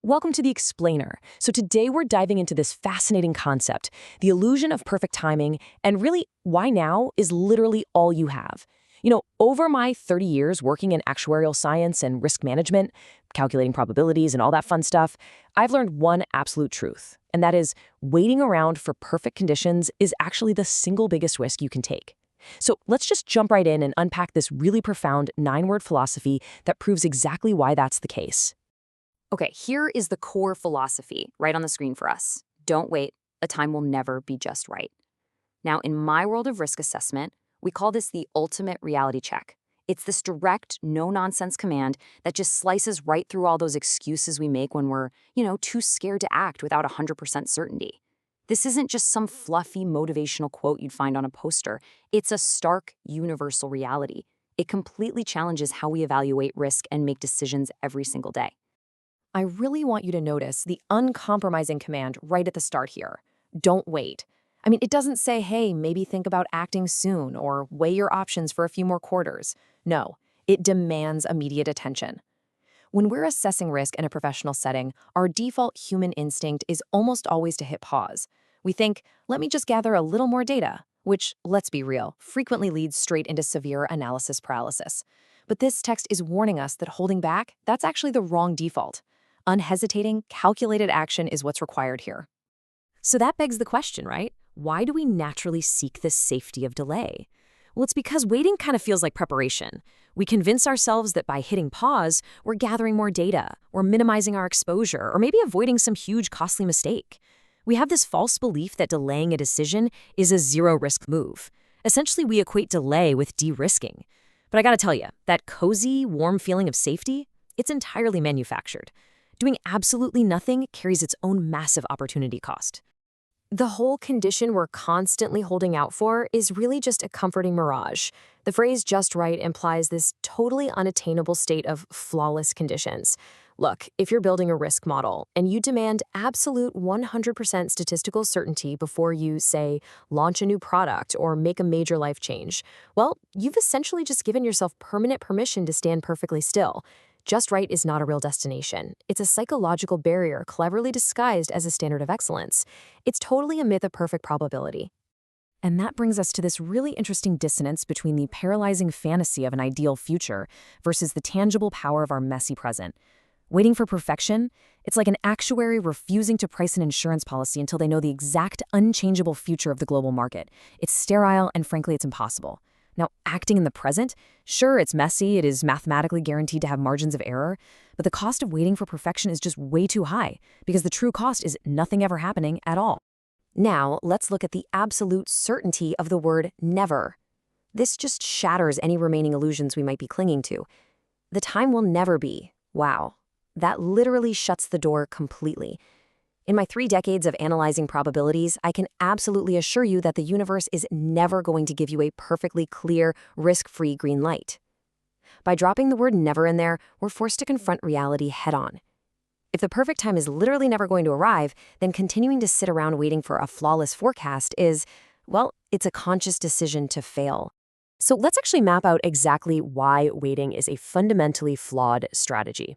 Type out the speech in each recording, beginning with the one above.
Welcome to The Explainer. So today we're diving into this fascinating concept, the illusion of perfect timing, and really why now is literally all you have. Over my 30 years working in actuarial science and risk management, calculating probabilities and all that fun stuff, I've learned one absolute truth, and that is waiting around for perfect conditions is actually the single biggest risk you can take. So let's just jump right in and unpack this really profound 9-word philosophy that proves exactly why that's the case. Okay, here is the core philosophy right on the screen for us. Don't wait. A time will never be just right. Now, in my world of risk assessment, we call this the ultimate reality check. It's this direct, no-nonsense command that just slices right through all those excuses we make when we're, too scared to act without 100% certainty. This isn't just some fluffy motivational quote you'd find on a poster. It's a stark, universal reality. It completely challenges how we evaluate risk and make decisions every single day. I really want you to notice the uncompromising command right at the start here. Don't wait. It doesn't say, hey, maybe think about acting soon or weigh your options for a few more quarters. No, it demands immediate attention. When we're assessing risk in a professional setting, our default human instinct is almost always to hit pause. We think, let me just gather a little more data, which, let's be real, frequently leads straight into severe analysis paralysis. But this text is warning us that holding back, that's actually the wrong default. Unhesitating, calculated action is what's required here. So that begs the question, right? Why do we naturally seek the safety of delay? Well, it's because waiting kind of feels like preparation. We convince ourselves that by hitting pause, we're gathering more data, or minimizing our exposure, or maybe avoiding some huge costly mistake. We have this false belief that delaying a decision is a zero-risk move. Essentially, we equate delay with de-risking. But I gotta tell you, that cozy, warm feeling of safety, it's entirely manufactured. Doing absolutely nothing carries its own massive opportunity cost. The whole condition we're constantly holding out for is really just a comforting mirage. The phrase just right implies this totally unattainable state of flawless conditions. Look, if you're building a risk model and you demand absolute 100% statistical certainty before you, say, launch a new product or make a major life change, well, you've essentially just given yourself permanent permission to stand perfectly still. Just right is not a real destination. It's a psychological barrier cleverly disguised as a standard of excellence. It's totally a myth of perfect probability. And that brings us to this really interesting dissonance between the paralyzing fantasy of an ideal future versus the tangible power of our messy present. Waiting for perfection, it's like an actuary refusing to price an insurance policy until they know the exact unchangeable future of the global market. It's sterile and frankly, it's impossible. Now, acting in the present, sure, it's messy, it is mathematically guaranteed to have margins of error, but the cost of waiting for perfection is just way too high, because the true cost is nothing ever happening at all. Now, let's look at the absolute certainty of the word never. This just shatters any remaining illusions we might be clinging to. The time will never be. Wow. That literally shuts the door completely. In my 3 decades of analyzing probabilities, I can absolutely assure you that the universe is never going to give you a perfectly clear, risk-free green light. By dropping the word never in there, we're forced to confront reality head-on. If the perfect time is literally never going to arrive, then continuing to sit around waiting for a flawless forecast is, well, it's a conscious decision to fail. So let's actually map out exactly why waiting is a fundamentally flawed strategy.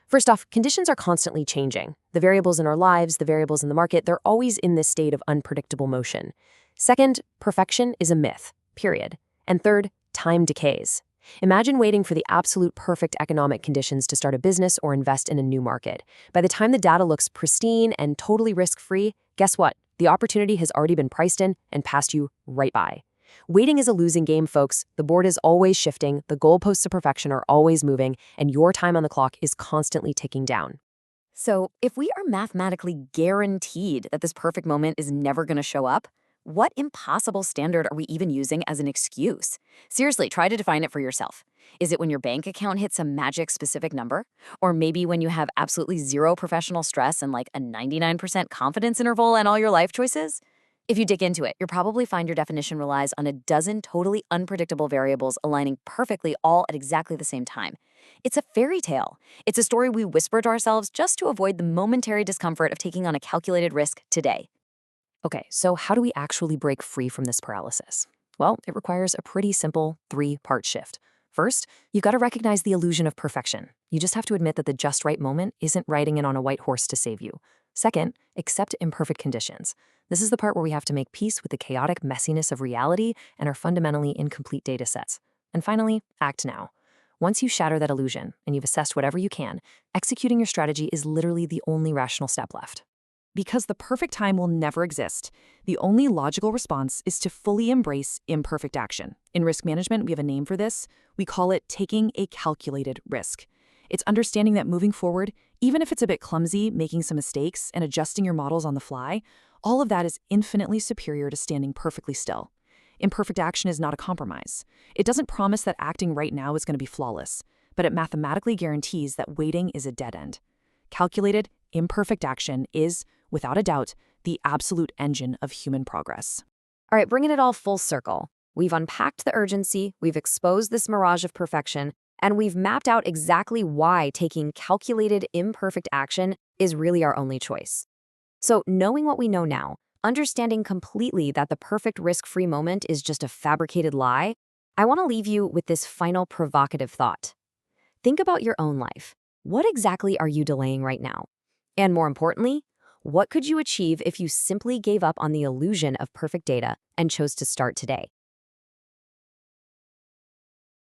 First off, conditions are constantly changing. The variables in our lives, the variables in the market, they're always in this state of unpredictable motion. Second, perfection is a myth, period. And third, time decays. Imagine waiting for the absolute perfect economic conditions to start a business or invest in a new market. By the time the data looks pristine and totally risk-free, guess what? The opportunity has already been priced in and passed you right by. Waiting is a losing game, folks. The board is always shifting, the goalposts of perfection are always moving, and your time on the clock is constantly ticking down. So, if we are mathematically guaranteed that this perfect moment is never going to show up, what impossible standard are we even using as an excuse? Seriously, try to define it for yourself. Is it when your bank account hits a magic specific number? Or maybe when you have absolutely zero professional stress and like a 99% confidence interval in all your life choices? If you dig into it, you'll probably find your definition relies on a dozen totally unpredictable variables aligning perfectly all at exactly the same time. It's a fairy tale. It's a story we whisper to ourselves just to avoid the momentary discomfort of taking on a calculated risk today. Okay, so how do we actually break free from this paralysis? Well, it requires a pretty simple 3-part shift. First, you got to recognize the illusion of perfection. You just have to admit that the just right moment isn't riding in on a white horse to save you. Second, accept imperfect conditions. This is the part where we have to make peace with the chaotic messiness of reality and our fundamentally incomplete data sets. And finally, act now. Once you shatter that illusion and you've assessed whatever you can, executing your strategy is literally the only rational step left. Because the perfect time will never exist, the only logical response is to fully embrace imperfect action. In risk management, we have a name for this. We call it taking a calculated risk. It's understanding that moving forward, even if it's a bit clumsy, making some mistakes, and adjusting your models on the fly, all of that is infinitely superior to standing perfectly still. Imperfect action is not a compromise. It doesn't promise that acting right now is going to be flawless, but it mathematically guarantees that waiting is a dead end. Calculated, imperfect action is, without a doubt, the absolute engine of human progress. All right, bringing it all full circle. We've unpacked the urgency, we've exposed this mirage of perfection, and we've mapped out exactly why taking calculated, imperfect action is really our only choice. So, knowing what we know now, understanding completely that the perfect risk-free moment is just a fabricated lie, I want to leave you with this final provocative thought. Think about your own life. What exactly are you delaying right now? And more importantly, what could you achieve if you simply gave up on the illusion of perfect data and chose to start today?